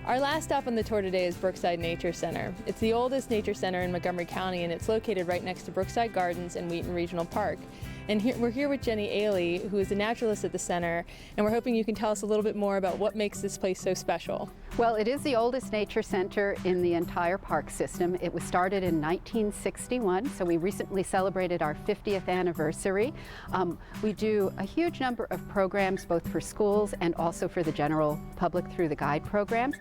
Our last stop on the tour today is Brookside Nature Center. It's the oldest nature center in Montgomery County, and it's located right next to Brookside Gardens and Wheaton Regional Park. And we're here with Jenny Ailey, who is a naturalist at the center, and we're hoping you can tell us a little bit more about what makes this place so special. Well, it is the oldest nature center in the entire park system. It was started in 1961, so we recently celebrated our 50th anniversary. We do a huge number of programs, both for schools and also for the general public through the guide programs.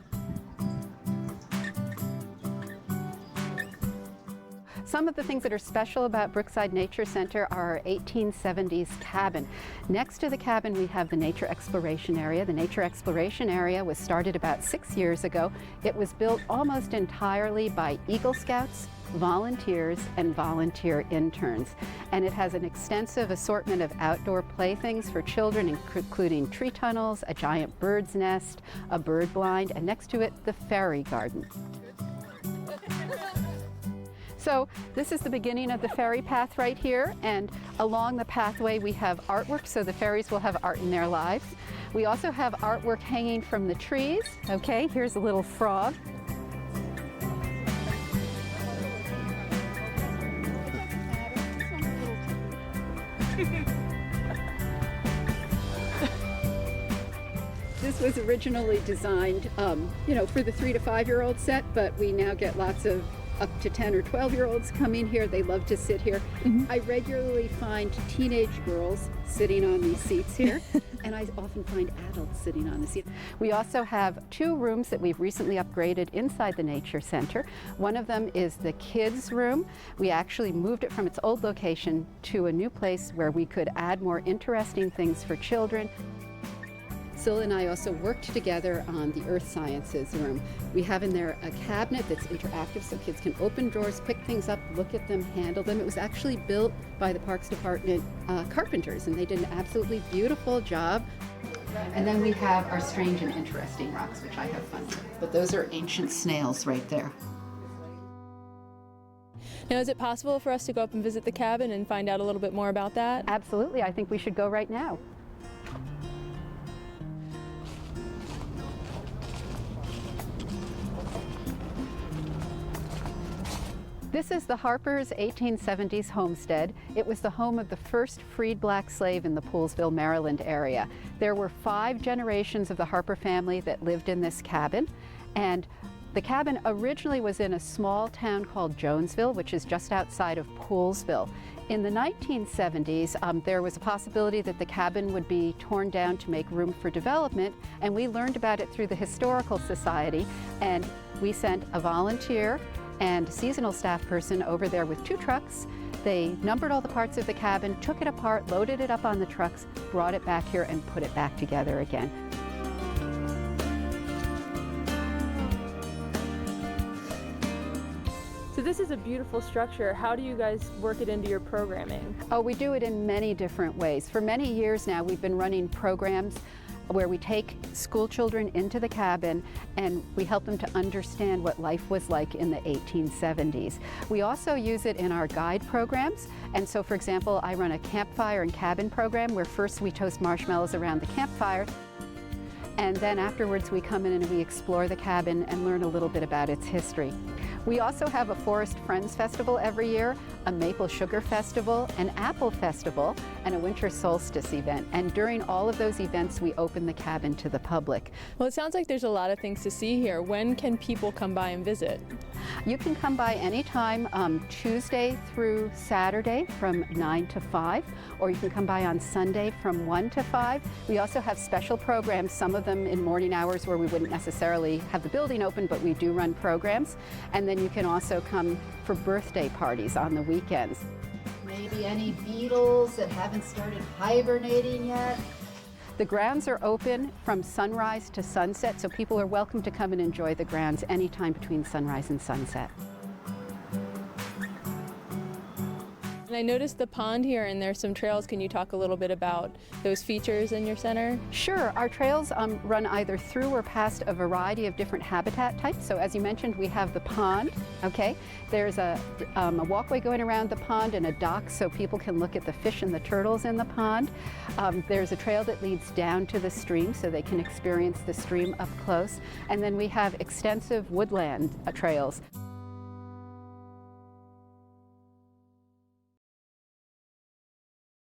Some of the things that are special about Brookside Nature Center are our 1870s cabin. Next to the cabin, we have the nature exploration area. The nature exploration area was started about 6 years ago. It was built almost entirely by Eagle Scouts, volunteers, and volunteer interns. And it has an extensive assortment of outdoor playthings for children, including tree tunnels, a giant bird's nest, a bird blind, and next to it, the fairy garden. So this is the beginning of the fairy path right here, and along the pathway we have artwork, so the fairies will have art in their lives. We also have artwork hanging from the trees. Okay, here's a little frog. This was originally designed, for the 3 to 5-year-old set, but we now get lots of up to 10 or 12-year-olds come in here. They love to sit here. I regularly find teenage girls sitting on these seats here, and I often find adults sitting on the seat. We also have 2 rooms that we've recently upgraded inside the Nature Center. One of them is the kids' room. We actually moved it from its old location to a new place where we could add more interesting things for children. Syl and I also worked together on the Earth Sciences room. We have in there a cabinet that's interactive so kids can open drawers, pick things up, look at them, handle them. It was actually built by the Parks Department carpenters, and they did an absolutely beautiful job. And then we have our strange and interesting rocks, which I have fun with. But those are ancient snails right there. Now, is it possible for us to go up and visit the cabin and find out a little bit more about that? Absolutely. I think we should go right now. This is the Harper's 1870s homestead. It was the home of the first freed black slave in the Poolesville, Maryland area. There were 5 generations of the Harper family that lived in this cabin, and the cabin originally was in a small town called Jonesville, which is just outside of Poolesville. In the 1970s, there was a possibility that the cabin would be torn down to make room for development, and we learned about it through the Historical Society, and we sent a volunteer and seasonal staff person over there with 2 trucks. They numbered all the parts of the cabin, took it apart, loaded it up on the trucks, brought it back here, and put it back together again. So this is a beautiful structure. How do you guys work it into your programming? Oh, we do it in many different ways. For many years now, we've been running programs where we take school children into the cabin and we help them to understand what life was like in the 1870s. We also use it in our guide programs, and so for example, I run a campfire and cabin program where first we toast marshmallows around the campfire, and then afterwards we come in and we explore the cabin and learn a little bit about its history. We also have a Forest Friends Festival every year, a Maple Sugar Festival, an Apple Festival, and a Winter Solstice event. And during all of those events, we open the cabin to the public. Well, it sounds like there's a lot of things to see here. When can people come by and visit? You can come by anytime, Tuesday through Saturday from 9 to 5, or you can come by on Sunday from 1 to 5. We also have special programs, some of them in morning hours where we wouldn't necessarily have the building open, but we do run programs. And then you can also come for birthday parties on the weekends. Maybe any beetles that haven't started hibernating yet? The grounds are open from sunrise to sunset, so people are welcome to come and enjoy the grounds anytime between sunrise and sunset. And I noticed the pond here, and there's some trails. Can you talk a little bit about those features in your center? Sure. Our trails run either through or past a variety of different habitat types. So as you mentioned, we have the pond, okay? There's a walkway going around the pond and a dock so people can look at the fish and the turtles in the pond. There's a trail that leads down to the stream so they can experience the stream up close. And then we have extensive woodland trails.